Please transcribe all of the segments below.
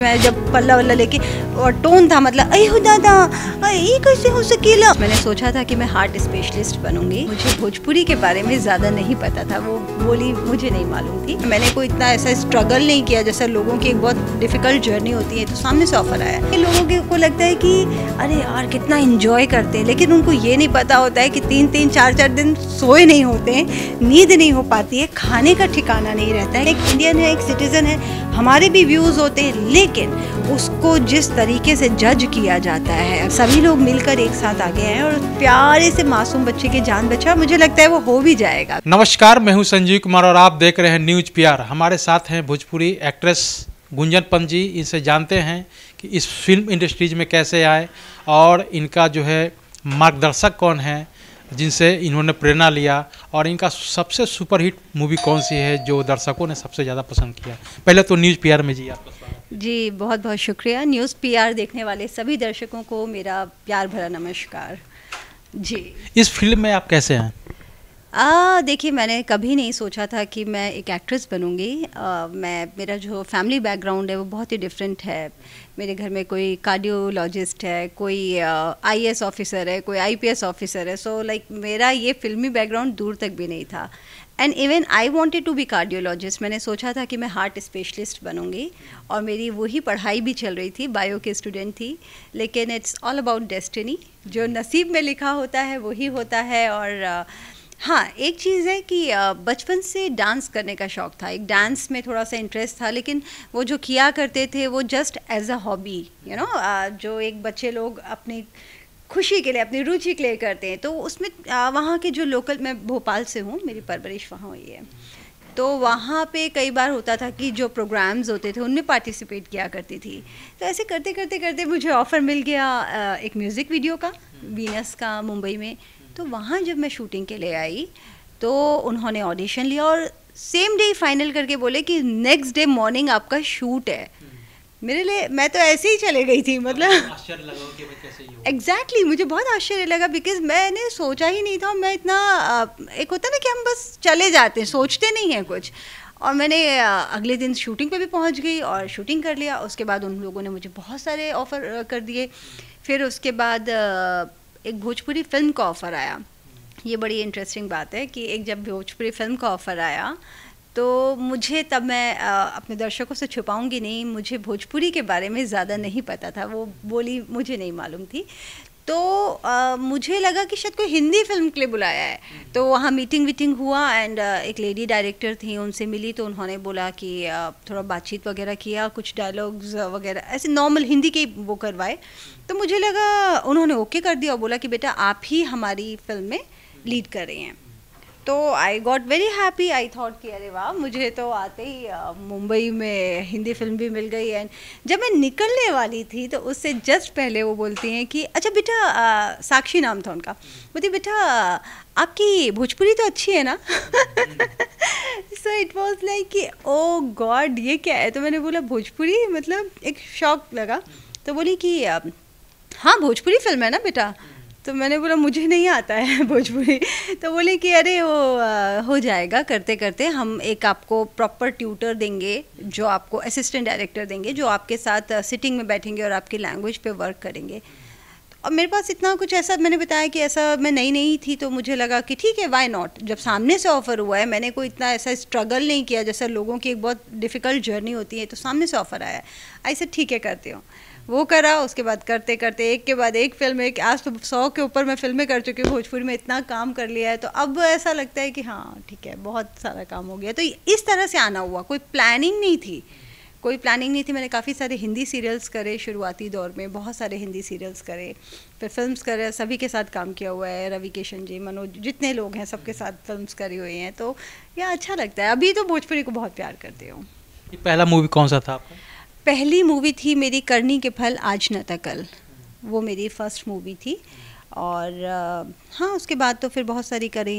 मैं जब पल्ला वल्ला लेके और टोन था मतलब अरे हो दादा ये कैसे हो सकेला। मैंने सोचा था कि मैं हार्ट स्पेशलिस्ट बनूंगी। मुझे भोजपुरी के बारे में ज़्यादा नहीं पता था, वो बोली मुझे नहीं मालूम थी। मैंने कोई इतना ऐसा स्ट्रगल नहीं किया जैसा लोगों की एक बहुत डिफ़िकल्ट जर्नी होती है। तो सामने से ऑफर आया। लोगों को लगता है कि अरे यार कितना इंजॉय करते हैं, लेकिन उनको ये नहीं पता होता है कि 3-3 4-4 दिन सोए नहीं होते हैं, नींद नहीं हो पाती है, खाने का ठिकाना नहीं रहता है। एक इंडियन है, एक सिटीज़न है, हमारे भी व्यूज़ होते हैं, लेकिन उसको जिस तरीके से जज किया जाता है, सभी लोग मिलकर एक साथ आ गए हैं और प्यारे से मासूम बच्चे की जान बचा। मुझे लगता है वो हो भी जाएगा। नमस्कार, मैं हूं संजीव कुमार और आप देख रहे हैं न्यूज पीआर। हमारे साथ हैं भोजपुरी एक्ट्रेस गुंजन पंत जी। इनसे जानते हैं कि इस फिल्म इंडस्ट्रीज में कैसे आए और इनका जो है मार्गदर्शक कौन है, जिनसे इन्होंने प्रेरणा लिया, और इनका सबसे सुपरहिट मूवी कौन सी है जो दर्शकों ने सबसे ज़्यादा पसंद किया। पहले तो न्यूज़ पीआर में जी आपका स्वागत। जी बहुत बहुत शुक्रिया। न्यूज़ पीआर देखने वाले सभी दर्शकों को मेरा प्यार भरा नमस्कार जी। इस फिल्म में आप कैसे हैं? देखिए, मैंने कभी नहीं सोचा था कि मैं एक एक्ट्रेस बनूंगी। मेरा जो फैमिली बैकग्राउंड है वो बहुत ही डिफरेंट है। मेरे घर में कोई कार्डियोलॉजिस्ट है, कोई आईएएस ऑफिसर है, कोई आईपीएस ऑफिसर है। सो लाइक मेरा ये फिल्मी बैकग्राउंड दूर तक भी नहीं था। And even I wanted to be cardiologist. मैंने सोचा था कि मैं हार्ट स्पेशलिस्ट बनूंगी और मेरी वही पढ़ाई भी चल रही थी, बायो की स्टूडेंट थी। लेकिन इट्स ऑल अबाउट डेस्टिनी, जो नसीब में लिखा होता है वही होता है। और हाँ, एक चीज़ है कि बचपन से डांस करने का शौक़ था, एक डांस में थोड़ा सा इंटरेस्ट था, लेकिन वो जो किया करते थे वो just as a hobby, you know, जो एक बच्चे लोग अपनी खुशी के लिए, अपनी रुचि के लिए करते हैं। तो उसमें वहाँ के जो लोकल, मैं भोपाल से हूँ, मेरी परवरिश वहाँ हुई है, तो वहाँ पे कई बार होता था कि जो प्रोग्राम्स होते थे उनमें पार्टिसिपेट किया करती थी। तो ऐसे करते करते करते मुझे ऑफ़र मिल गया एक म्यूज़िक वीडियो का, वीनस का, मुंबई में। तो वहाँ जब मैं शूटिंग के लिए आई तो उन्होंने ऑडिशन लिया और सेम डे फाइनल करके बोले कि नेक्स्ट डे मॉर्निंग आपका शूट है। मेरे लिए, मैं तो ऐसे ही चले गई थी, मतलब आश्चर्य लगा कि कैसे ही एग्जैक्टली मुझे बहुत आश्चर्य लगा, बिकॉज मैंने सोचा ही नहीं था। मैं इतना एक होता ना कि हम बस चले जाते हैं, सोचते नहीं हैं कुछ। और मैंने अगले दिन शूटिंग पे भी पहुंच गई और शूटिंग कर लिया। उसके बाद उन लोगों ने मुझे बहुत सारे ऑफ़र कर दिए। फिर उसके बाद एक भोजपुरी फिल्म का ऑफ़र आया। ये बड़ी इंटरेस्टिंग बात है कि एक जब भोजपुरी फिल्म का ऑफ़र आया तो मुझे, तब मैं अपने दर्शकों से छुपाऊंगी नहीं, मुझे भोजपुरी के बारे में ज़्यादा नहीं पता था, वो बोली मुझे नहीं मालूम थी। तो मुझे लगा कि शायद कोई हिंदी फिल्म के लिए बुलाया है। तो वहाँ मीटिंग हुआ एंड एक लेडी डायरेक्टर थी, उनसे मिली तो उन्होंने बोला कि थोड़ा बातचीत वगैरह किया, कुछ डायलॉग्स वगैरह ऐसे नॉर्मल हिंदी के वो करवाए। तो मुझे लगा, उन्होंने ओके कर दिया और बोला कि बेटा आप ही हमारी फिल्म में लीड कर रहे हैं। तो I got very happy. I thought कि अरे वाह, मुझे तो आते ही मुंबई में हिंदी फिल्म भी मिल गई। एंड जब मैं निकलने वाली थी तो उससे जस्ट पहले वो बोलती हैं कि अच्छा बेटा, साक्षी नाम था उनका, बोलती बेटा आपकी भोजपुरी तो अच्छी है ना। सो इट वॉज लाइक कि ओ गॉड ये क्या है। तो मैंने बोला भोजपुरी, मतलब एक शौक लगा। तो बोली कि हाँ भोजपुरी फिल्म है ना बेटा। तो मैंने बोला मुझे नहीं आता है भोजपुरी। तो बोले कि अरे वो हो जाएगा, करते करते हम एक आपको प्रॉपर ट्यूटर देंगे, जो आपको असिस्टेंट डायरेक्टर देंगे, जो आपके साथ सिटिंग में बैठेंगे और आपकी लैंग्वेज पे वर्क करेंगे। और मेरे पास इतना कुछ ऐसा, मैंने बताया कि ऐसा मैं नई थी, तो मुझे लगा कि ठीक है, वाई नॉट। जब सामने से ऑफ़र हुआ है, मैंने कोई इतना ऐसा स्ट्रगल नहीं किया जैसा लोगों की एक बहुत डिफ़िकल्ट जर्नी होती है। तो सामने से ऑफ़र आया, ऐसे ठीक है करती हूँ, वो करा। उसके बाद करते करते एक के बाद एक फिल्म, एक आज तो 100 के ऊपर मैं फिल्में कर चुकी हूँ। भोजपुरी में इतना काम कर लिया है, तो अब ऐसा लगता है कि हाँ ठीक है, बहुत सारा काम हो गया। तो इस तरह से आना हुआ, कोई प्लानिंग नहीं थी, कोई प्लानिंग नहीं थी। मैंने काफ़ी सारे हिंदी सीरियल्स करे शुरुआती दौर में, बहुत सारे हिंदी सीरियल्स करे, फिर फिल्म्स करे, सभी के साथ काम किया हुआ है। रवि किशन जी, मनोज, जितने लोग हैं सबके साथ फिल्म्स करी हुई हैं। तो यह अच्छा लगता है। अभी तो भोजपुरी को बहुत प्यार करती हूँ। पहला मूवी कौन सा था आपका? पहली मूवी थी मेरी करनी के फल आज न त कल, वो मेरी फर्स्ट मूवी थी। और हाँ, उसके बाद तो फिर बहुत सारी करी।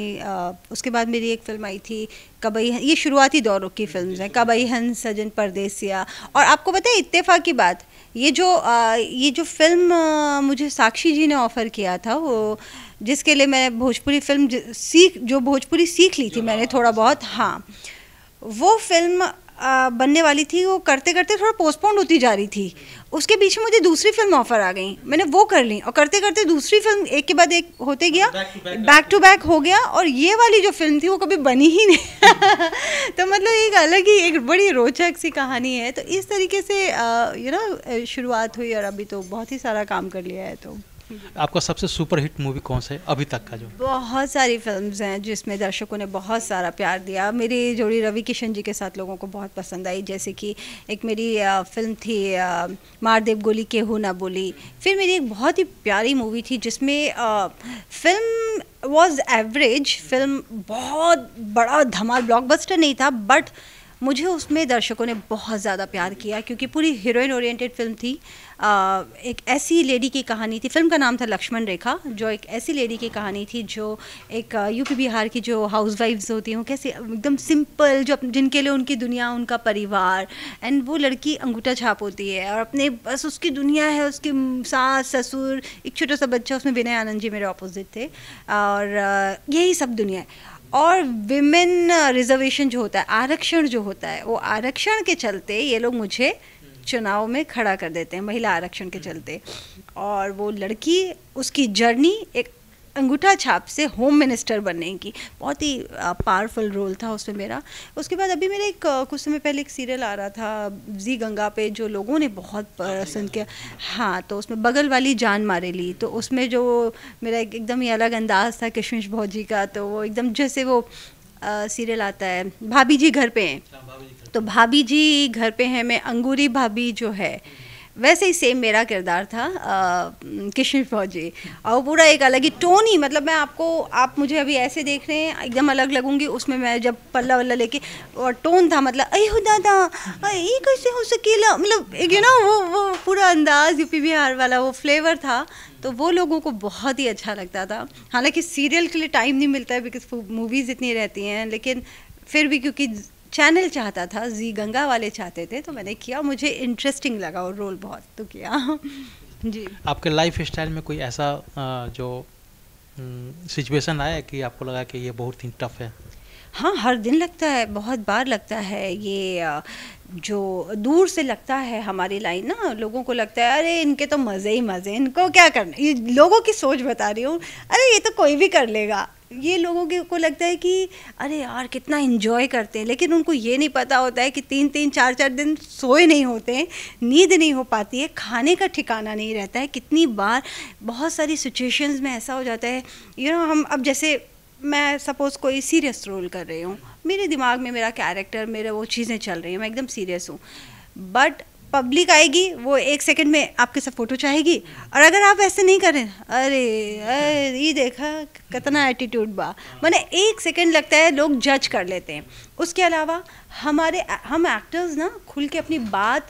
उसके बाद मेरी एक फ़िल्म आई थी कबई, ये शुरुआती दौरों की फिल्म्स हैं, कबई हंस, सजन परदेसिया। और आपको पता है इत्तेफाक की बात, ये जो फिल्म मुझे साक्षी जी ने ऑफ़र किया था, वो जिसके लिए मैं भोजपुरी फिल्म भोजपुरी सीख ली थी मैंने थोड़ा बहुत, हाँ, वो फिल्म बनने वाली थी, वो करते करते थोड़ा पोस्टपोन होती जा रही थी। उसके बीच में मुझे दूसरी फिल्म ऑफर आ गई, मैंने वो कर ली और करते करते दूसरी फिल्म एक के बाद एक होते गया, बैक टू बैक हो गया और ये वाली जो फिल्म थी वो कभी बनी ही नहीं। तो मतलब एक अलग ही, एक बड़ी रोचक सी कहानी है। तो इस तरीके से शुरुआत हुई और अभी तो बहुत ही सारा काम कर लिया है। तो आपका सबसे सुपर हिट मूवी कौन सा है अभी तक का? जो बहुत सारी फिल्म्स हैं जिसमें दर्शकों ने बहुत सारा प्यार दिया। मेरी जोड़ी रवि किशन जी के साथ लोगों को बहुत पसंद आई, जैसे कि एक मेरी फिल्म थी मार देव गोली केहू ना बोली। फिर मेरी एक बहुत ही प्यारी मूवी थी जिसमें फिल्म वॉज एवरेज, फिल्म बहुत बड़ा धमाल ब्लॉकबस्टर नहीं था, बट मुझे उसमें दर्शकों ने बहुत ज़्यादा प्यार किया क्योंकि पूरी हीरोइन ओरिएंटेड फिल्म थी। एक ऐसी लेडी की कहानी थी, फिल्म का नाम था लक्ष्मण रेखा, जो एक ऐसी लेडी की कहानी थी जो एक यूपी बिहार की जो हाउसवाइफ्स होती हैं वो कैसे एकदम सिंपल, जो जिनके लिए उनकी दुनिया उनका परिवार, एंड वो लड़की अंगूठा छाप होती है और अपने बस उसकी दुनिया है, उसकी सास ससुर, एक छोटा सा बच्चा, उसमें विनय आनंद जी मेरे ऑपोजिट थे, और यही सब दुनिया है। और विमेन रिजर्वेशन जो होता है, आरक्षण जो होता है, वो आरक्षण के चलते ये लोग मुझे चुनाव में खड़ा कर देते हैं, महिला आरक्षण के चलते। और वो लड़की, उसकी जर्नी एक अंगूठा छाप से होम मिनिस्टर बनने की, बहुत ही पावरफुल रोल था उसमें मेरा। उसके बाद अभी मेरे कुछ समय पहले एक सीरियल आ रहा था जी गंगा पे, जो लोगों ने बहुत पसंद किया। हाँ, तो उसमें बगल वाली जान मारे ली, तो उसमें जो मेरा एकदम ही अलग अंदाज था किशमिश भौजी का, तो वो एकदम जैसे वो सीरियल आता है भाभी जी घर पे हैं, तो भाभी जी घर पे हैं मैं अंगूरी भाभी जो है, वैसे ही सेम मेरा किरदार था किशमिश फौजी। और पूरा एक अलग ही टोन ही, मतलब आप मुझे अभी ऐसे देख रहे हैं एकदम अलग लगूंगी, उसमें मैं जब पल्ला वल्ला लेके, और टोन था मतलब अरे हो दादा ये कैसे हो सकेला, मतलब एक वो पूरा अंदाज यूपी बिहार वाला वो फ्लेवर था, तो वो लोगों को बहुत ही अच्छा लगता था। हालांकि सीरियल के लिए टाइम नहीं मिलता है बिकॉज मूवीज़ इतनी रहती हैं, लेकिन फिर भी क्योंकि चैनल चाहता था, जी गंगा वाले चाहते थे, तो मैंने किया, मुझे इंटरेस्टिंग लगा और रोल बहुत, तो किया। जी, आपके लाइफ स्टाइल में कोई ऐसा जो सिचुएशन आया कि आपको लगा कि ये बहुत ही टफ है? हाँ, हर दिन लगता है, बहुत बार लगता है। ये जो दूर से लगता है हमारी लाइन ना, लोगों को लगता है अरे इनके तो मज़े ही मज़े, इनको क्या करना, ये लोगों की सोच बता रही हूँ, अरे ये तो कोई भी कर लेगा। ये लोगों को लगता है कि अरे यार कितना एंजॉय करते हैं, लेकिन उनको ये नहीं पता होता है कि 3-3 4-4 दिन सोए नहीं होते हैं, नींद नहीं हो पाती है, खाने का ठिकाना नहीं रहता है। कितनी बार बहुत सारी सिचुएशंस में ऐसा हो जाता है, हम अब जैसे मैं सपोज़ कोई सीरियस रोल कर रही हूँ, मेरे दिमाग में मेरा कैरेक्टर, मेरे वो चीज़ें चल रही हैं, मैं एकदम सीरियस हूँ, बट पब्लिक आएगी, वो 1 सेकंड में आपके साथ फ़ोटो चाहेगी, और अगर आप ऐसे नहीं करें, अरे ये देखा कितना एटीट्यूड बा, मैंने 1 सेकंड लगता है लोग जज कर लेते हैं। उसके अलावा हम एक्टर्स ना खुल के अपनी बात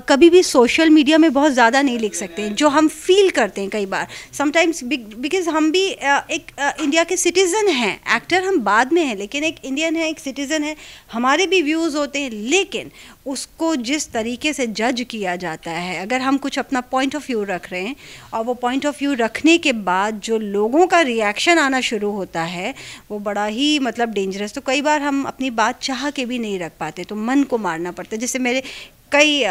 कभी भी सोशल मीडिया में बहुत ज़्यादा नहीं लिख सकते हैं, जो हम फील करते हैं कई बार समटाइम्स, बिकॉज हम भी एक इंडिया के सिटीज़न हैं, एक्टर हम बाद में हैं, लेकिन एक इंडियन है, एक सिटीज़न है, हमारे भी व्यूज़ होते हैं, लेकिन उसको जिस तरीके से जज किया जाता है, अगर हम कुछ अपना पॉइंट ऑफ व्यू रख रहे हैं और वो पॉइंट ऑफ व्यू रखने के बाद जो लोगों का रिएक्शन आना शुरू होता है, वो बड़ा ही मतलब डेंजरस। तो कई बार हम अपनी बात चाह के भी नहीं रख पाते, तो मन को मारना पड़ता है। जैसे मेरे कई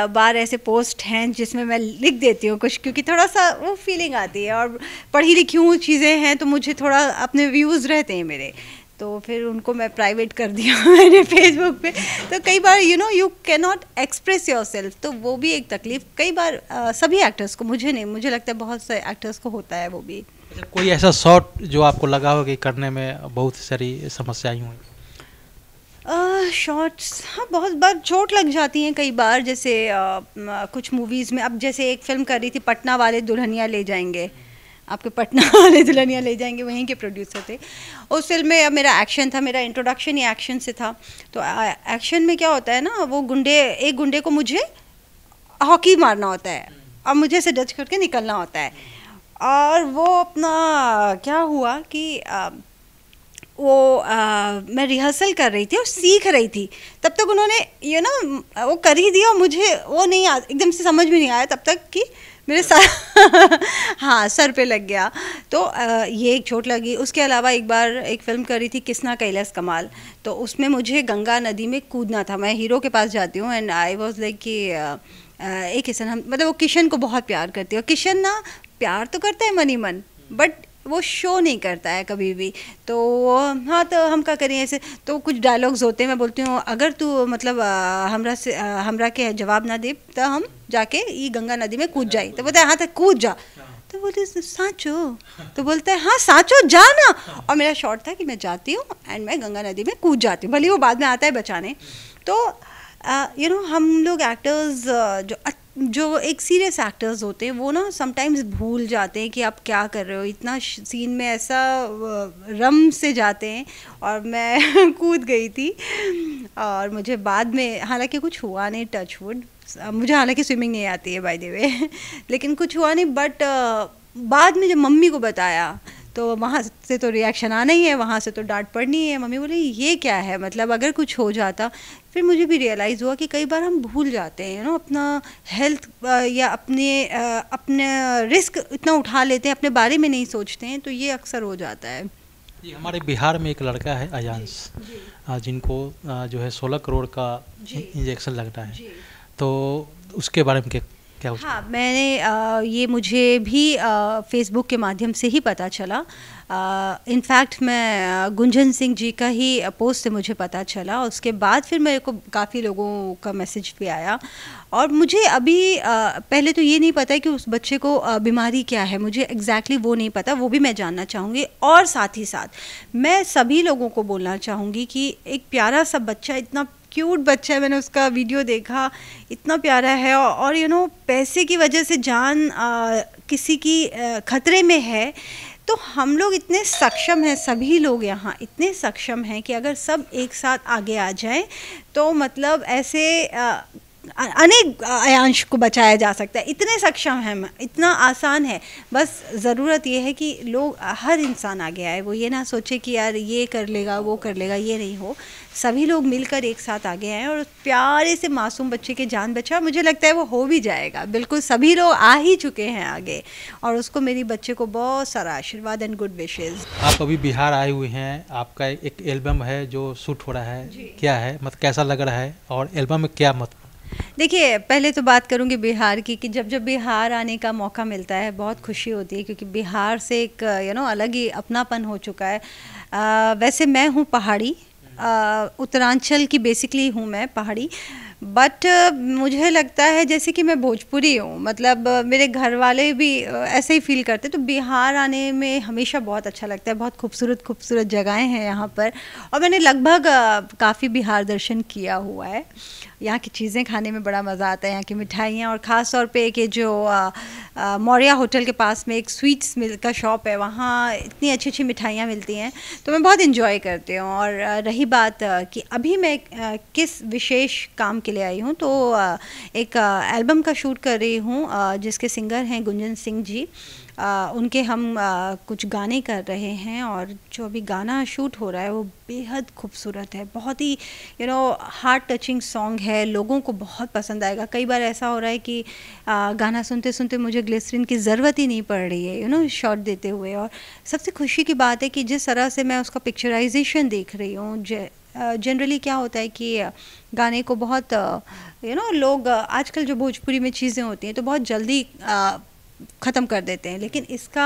बार ऐसे पोस्ट हैं जिसमें मैं लिख देती हूँ कुछ, क्योंकि थोड़ा सा वो फीलिंग आती है, और पढ़ी लिखी हूँ चीज़ें हैं, तो मुझे थोड़ा अपने व्यूज़ रहते हैं मेरे, तो फिर उनको मैं प्राइवेट कर दिया मैंने फेसबुक पे। तो कई बार you can not express yourself, तो वो भी एक तकलीफ कई बार सभी एक्टर्स को, मुझे नहीं, मुझे लगता है बहुत से एक्टर्स को होता है वो भी। कोई ऐसा शॉट जो आपको लगा हो कि करने में बहुत सारी समस्याएं हुई? शॉर्ट्स, हाँ, बहुत बार चोट लग जाती हैं कई बार, जैसे कुछ मूवीज़ में, अब जैसे एक फ़िल्म कर रही थी पटना वाले दुल्हनिया ले जाएंगे, आपके पटना वाले दुल्हनिया ले जाएंगे, वहीं के प्रोड्यूसर थे। उस फिल्म में अब मेरा एक्शन था, मेरा इंट्रोडक्शन ही एक्शन से था। तो एक्शन में क्या होता है ना, वो एक गुंडे को मुझे हॉकी मारना होता है और मुझे ऐसे डच करके निकलना होता है, और वो अपना क्या हुआ कि वो मैं रिहर्सल कर रही थी और सीख रही थी, तब तक उन्होंने वो कर ही दिया, मुझे वो नहीं एकदम से समझ में नहीं आया तब तक कि मेरे सर हाँ सर पे लग गया। तो ये एक चोट लगी। उसके अलावा एक बार एक फ़िल्म करी थी किसना कैलाश कमाल, तो उसमें मुझे गंगा नदी में कूदना था। मैं हीरो के पास जाती हूँ एंड आई वाज लाइक कि एक किशन, हम मतलब वो किशन को बहुत प्यार करती है और किशन ना प्यार तो करता है मन ही मन, बट वो शो नहीं करता है कभी भी। तो हाँ, तो हम क्या करें ऐसे, तो कुछ डायलॉग्स होते हैं, मैं बोलती हूँ अगर तू मतलब हमरा के जवाब ना दे तो हम जाके ये गंगा नदी में कूद जाए। तो बोलता है हाँ तो कूद जा। तो बोलते साँचो, तो बोलता है हाँ साँचो जा ना। और मेरा शॉर्ट था कि मैं जाती हूँ एंड मैं गंगा नदी में कूद जाती हूँ, भले वो बाद में आता है बचाने। तो हम लोग एक्टर्स जो एक सीरियस एक्टर्स होते हैं वो ना समटाइम्स भूल जाते हैं कि आप क्या कर रहे हो, इतना सीन में ऐसा रम से जाते हैं। और मैं कूद गई थी और मुझे बाद में, हालांकि कुछ हुआ नहीं, टच वुड, मुझे हालांकि स्विमिंग नहीं आती है बाय द वे लेकिन कुछ हुआ नहीं। बट बाद में जब मम्मी को बताया तो वहाँ से तो रिएक्शन आना ही है, वहाँ से तो डांट पड़नी है। मम्मी बोली ये क्या है, मतलब अगर कुछ हो जाता। फिर मुझे भी रियलाइज़ हुआ कि कई बार हम भूल जाते हैं अपना हेल्थ या अपने रिस्क इतना उठा लेते हैं, अपने बारे में नहीं सोचते हैं, तो ये अक्सर हो जाता है। जी, हमारे बिहार में एक लड़का है अयांश, जिनको जो है 16 करोड़ का इंजेक्शन लगता है, तो उसके बारे में क्या हाँ, मैंने ये मुझे भी फेसबुक के माध्यम से ही पता चला। इनफैक्ट मैं गुंजन सिंह जी का ही पोस्ट से मुझे पता चला। उसके बाद फिर मेरे को काफ़ी लोगों का मैसेज भी आया और मुझे अभी पहले तो ये नहीं पता है कि उस बच्चे को बीमारी क्या है, मुझे एग्जैक्टली वो नहीं पता, वो भी मैं जानना चाहूँगी। और साथ ही साथ मैं सभी लोगों को बोलना चाहूँगी कि एक प्यारा सा बच्चा, इतना क्यूट बच्चा है, मैंने उसका वीडियो देखा, इतना प्यारा है और पैसे की वजह से जान किसी की खतरे में है, तो हम लोग इतने सक्षम हैं, सभी लोग यहाँ इतने सक्षम हैं कि अगर सब एक साथ आगे आ जाएं तो मतलब ऐसे अनेक अयांश को बचाया जा सकता है। इतने सक्षम हैं, इतना आसान है, बस ज़रूरत ये है कि लोग, हर इंसान आगे आए। वो ये ना सोचे कि यार ये कर लेगा वो कर लेगा, ये नहीं हो, सभी लोग मिलकर एक साथ आगे आए और उस प्यारे से मासूम बच्चे की जान बचा। मुझे लगता है वो हो भी जाएगा, बिल्कुल सभी लोग आ ही चुके हैं आगे, और उसको, मेरी बच्चे को बहुत सारा आशीर्वाद एंड गुड विशेज़। आप अभी बिहार आए हुए हैं, आपका एक एल्बम है जो शूट हो रहा है, क्या है मतलब कैसा लग रहा है और एल्बम में क्या मतलब? देखिए, पहले तो बात करूँगी बिहार की कि जब बिहार आने का मौका मिलता है बहुत खुशी होती है, क्योंकि बिहार से एक अलग ही अपनापन हो चुका है। वैसे मैं हूँ पहाड़ी, उत्तरांचल की बेसिकली हूँ मैं, पहाड़ी, बट मुझे लगता है जैसे कि मैं भोजपुरी हूँ, मतलब मेरे घर वाले भी ऐसे ही फील करते। तो बिहार आने में हमेशा बहुत अच्छा लगता है, बहुत खूबसूरत खूबसूरत जगहें हैं यहाँ पर, और मैंने लगभग काफ़ी बिहार दर्शन किया हुआ है। यहाँ की चीज़ें खाने में बड़ा मज़ा आता है, यहाँ की मिठाइयाँ, और ख़ास तौर पे कि जो मौर्या होटल के पास में एक स्वीट्स मिल का शॉप है, वहाँ इतनी अच्छी अच्छी मिठाइयाँ मिलती हैं, तो मैं बहुत इन्जॉय करती हूँ। और रही बात कि अभी मैं किस विशेष काम के लिए आई हूँ, तो एक एल्बम का शूट कर रही हूँ जिसके सिंगर हैं गुंजन सिंह जी। उनके हम कुछ गाने कर रहे हैं, और जो अभी गाना शूट हो रहा है वो बेहद खूबसूरत है, बहुत ही हार्ट टचिंग सॉन्ग है, लोगों को बहुत पसंद आएगा। कई बार ऐसा हो रहा है कि गाना सुनते सुनते मुझे ग्लिसरीन की ज़रूरत ही नहीं पड़ रही है शॉट देते हुए। और सबसे खुशी की बात है कि जिस तरह से मैं उसका पिक्चराइजेशन देख रही हूँ, जनरली क्या होता है कि गाने को बहुत लोग आजकल जो भोजपुरी में चीज़ें होती हैं तो बहुत जल्दी ख़त्म कर देते हैं, लेकिन इसका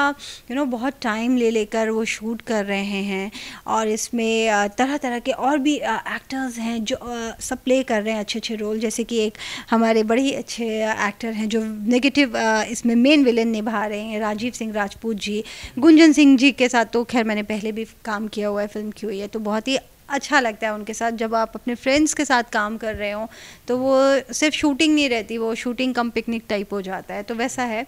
बहुत टाइम ले लेकर वो शूट कर रहे हैं, और इसमें तरह तरह के और भी एक्टर्स हैं जो सब प्ले कर रहे हैं अच्छे अच्छे रोल। जैसे कि एक हमारे बड़े ही अच्छे एक्टर हैं जो नेगेटिव इसमें मेन विलेन निभा रहे हैं, राजीव सिंह राजपूत जी। गुंजन सिंह जी के साथ तो खैर मैंने पहले भी काम किया हुआ है, फिल्म की हुई है, तो बहुत ही अच्छा लगता है उनके साथ। जब आप अपने फ्रेंड्स के साथ काम कर रहे हो तो वो सिर्फ शूटिंग नहीं रहती, वो शूटिंग कम पिकनिक टाइप हो जाता है, तो वैसा है।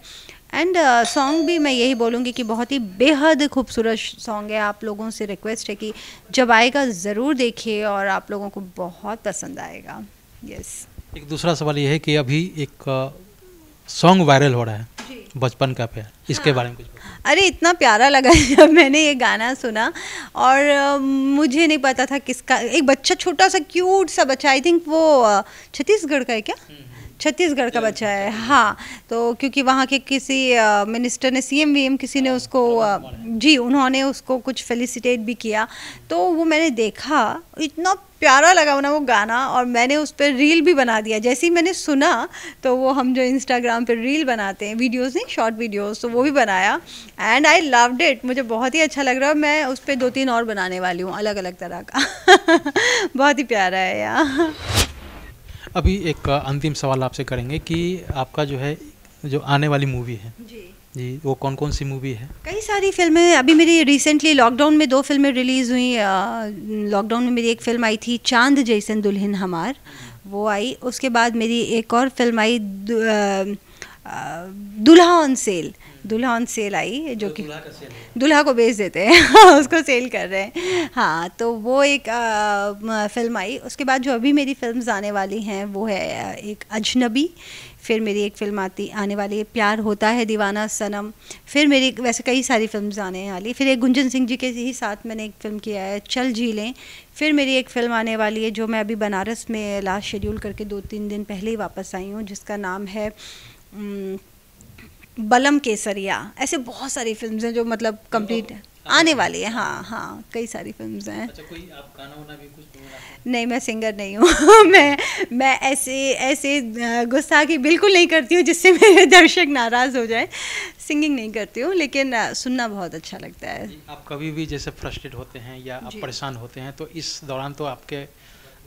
एंड सॉन्ग भी मैं यही बोलूँगी कि बहुत ही बेहद खूबसूरत सॉन्ग है। आप लोगों से रिक्वेस्ट है कि जब आएगा ज़रूर देखिए, और आप लोगों को बहुत पसंद आएगा। यस। एक दूसरा सवाल ये है कि अभी एक सॉन्ग वायरल हो रहा है, बचपन का प्यार, इसके बारे में कुछ? अरे इतना प्यारा लगा जब मैंने ये गाना सुना। और मुझे नहीं पता था किसका, एक बच्चा छोटा सा क्यूट सा बच्चा, आई थिंक वो छत्तीसगढ़ का है क्या, छत्तीसगढ़ का बच्चा है, हाँ। तो क्योंकि वहाँ के किसी मिनिस्टर ने, सीएम वीएम किसी ने उसको जी उन्होंने उसको कुछ फेलिसिटेट भी किया, तो वो मैंने देखा, इतना प्यारा लगा ना वो गाना, और मैंने उस पर रील भी बना दिया। जैसे ही मैंने सुना तो वो हम जो इंस्टाग्राम पे रील बनाते हैं, वीडियोस नहीं, शॉर्ट वीडियोस, तो वो भी बनाया एंड आई लव्ड इट। मुझे बहुत ही अच्छा लग रहा है, मैं उस पर 2-3 और बनाने वाली हूँ अलग अलग तरह का। बहुत ही प्यारा है यार। अभी एक अंतिम सवाल आपसे करेंगे कि आपका जो है जो आने वाली मूवी है जी वो कौन कौन सी मूवी है? कई सारी फिल्में, अभी मेरी रिसेंटली लॉकडाउन में 2 फिल्में रिलीज़ हुई। लॉकडाउन में मेरी एक फ़िल्म आई थी चांद जैसन दुल्हन हमार, वो आई। उसके बाद मेरी एक और फिल्म आई दुल्हा ऑन सेल, दुल्हा ऑन सेल आई, जो कि दुल्हा को बेच देते हैं उसको सेल कर रहे हैं, हाँ। तो वो एक फ़िल्म आई। उसके बाद जो अभी मेरी फिल्म्स आने वाली हैं वो है एक अजनबी, फिर मेरी एक फ़िल्म आने वाली है प्यार होता है दीवाना सनम, फिर मेरी वैसे कई सारी फिल्म्स आने वाली, फिर एक गुंजन सिंह जी के ही साथ मैंने एक फ़िल्म किया है चल झीलें, फिर मेरी एक फ़िल्म आने वाली है जो मैं अभी बनारस में लास्ट शेड्यूल करके 2-3 दिन पहले ही वापस आई हूँ, जिसका नाम है बलम केसरिया। ऐसे बहुत सारी फिल्म्स हैं जो मतलब कंप्लीट आने वाली है, हाँ हाँ, कई सारी फिल्म्स हैं। अच्छा, कोई आप गाना वाना भी कुछ नहीं, मैं सिंगर नहीं हूँ। मैं ऐसे गुस्ताखी बिल्कुल नहीं करती हूँ जिससे मेरे दर्शक नाराज़ हो जाए। सिंगिंग नहीं करती हूँ, लेकिन सुनना बहुत अच्छा लगता है। आप कभी भी जैसे फ्रस्ट्रेट होते हैं या आप परेशान होते हैं तो इस दौरान तो आपके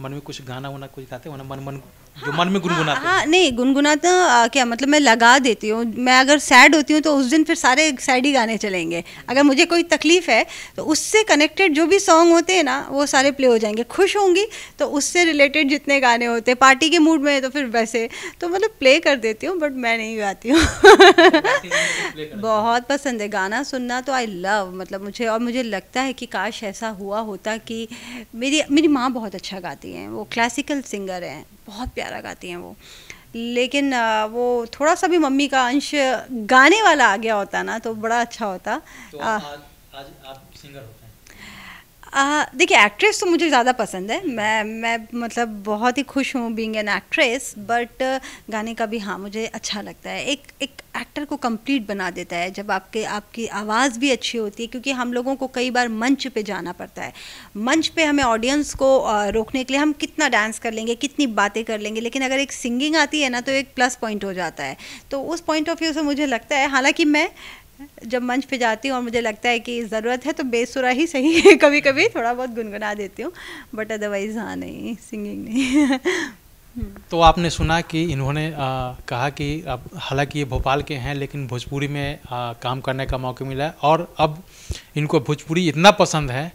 मन में कुछ गाना वाना कुछ गाते हो ना, मन जो मन में गुनगुनाते हैं? हाँ, नहीं गुनगुनाता क्या मतलब, मैं लगा देती हूँ। मैं अगर सैड होती हूँ तो उस दिन फिर सारे सैड ही गाने चलेंगे। अगर मुझे कोई तकलीफ़ है तो उससे कनेक्टेड जो भी सॉन्ग होते हैं ना वो सारे प्ले हो जाएंगे। खुश होंगी तो उससे रिलेटेड जितने गाने होते हैं, पार्टी के मूड में है तो फिर वैसे तो मतलब प्ले कर देती हूँ, बट मैं नहीं गाती हूँ। बहुत पसंद है गाना सुनना, तो आई लव, मतलब मुझे, और मुझे लगता है कि काश ऐसा हुआ होता कि मेरी माँ बहुत अच्छा गाती हैं, वो क्लासिकल सिंगर हैं, बहुत प्यारा गाती हैं वो, लेकिन वो थोड़ा सा भी मम्मी का अंश गाने वाला आ गया होता ना तो बड़ा अच्छा होता। तो आज आप सिंगर होते हैं? देखिए, एक्ट्रेस तो मुझे ज़्यादा पसंद है, मैं मतलब बहुत ही खुश हूँ बीइंग एन एक्ट्रेस, बट गाने का भी हाँ मुझे अच्छा लगता है। एक एक्टर को कंप्लीट बना देता है जब आपकी आवाज़ भी अच्छी होती है, क्योंकि हम लोगों को कई बार मंच पे जाना पड़ता है। मंच पे हमें ऑडियंस को रोकने के लिए हम कितना डांस कर लेंगे, कितनी बातें कर लेंगे, लेकिन अगर एक सिंगिंग आती है ना तो एक प्लस पॉइंट हो जाता है। तो उस पॉइंट ऑफ व्यू से मुझे लगता है, हालांकि मैं जब मंच पे जाती हूँ और मुझे लगता है कि ज़रूरत है तो बेसुरा ही सही है, कभी कभी थोड़ा बहुत गुनगुना देती हूँ, बट अदरवाइज़ हाँ नहीं, सिंगिंग नहीं। तो आपने सुना कि इन्होंने कहा कि अब हालांकि ये भोपाल के हैं लेकिन भोजपुरी में काम करने का मौका मिला है, और अब इनको भोजपुरी इतना पसंद है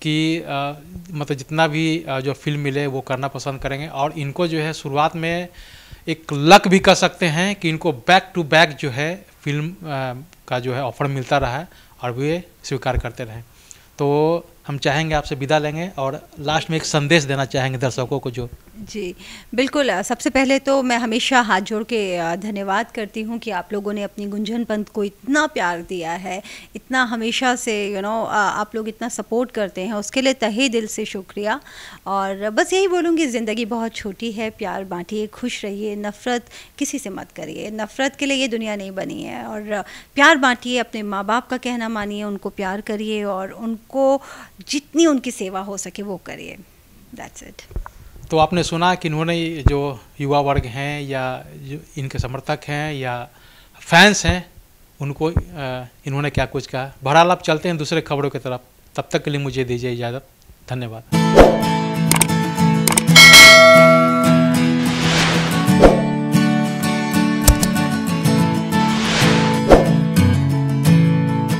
कि मतलब जितना भी जो फिल्म मिले वो करना पसंद करेंगे। और इनको जो है शुरुआत में एक लक भी कह सकते हैं कि इनको बैक टू बैक जो है फिल्म का जो है ऑफ़र मिलता रहा है और वे स्वीकार करते रहे। तो हम चाहेंगे आपसे विदा लेंगे और लास्ट में एक संदेश देना चाहेंगे दर्शकों को जो। जी बिल्कुल, सबसे पहले तो मैं हमेशा हाथ जोड़ के धन्यवाद करती हूँ कि आप लोगों ने अपनी गुंजन पंत को इतना प्यार दिया है, इतना हमेशा से आप लोग इतना सपोर्ट करते हैं, उसके लिए तहे दिल से शुक्रिया। और बस यही बोलूँगी, ज़िंदगी बहुत छोटी है, प्यार बांटिए, खुश रहिए, नफ़रत किसी से मत करिए, नफ़रत के लिए ये दुनिया नहीं बनी है। और प्यार बांटिए, अपने माँ बाप का कहना मानिए, उनको प्यार करिए और उनको जितनी उनकी सेवा हो सके वो करिए। That's it. तो आपने सुना कि इन्होंने जो युवा वर्ग हैं या जो इनके समर्थक हैं या फैंस हैं उनको इन्होंने क्या कुछ कहा। बहरहाल आप चलते हैं दूसरे खबरों की तरफ, तब तक के लिए मुझे दीजिए इजाज़त। धन्यवाद।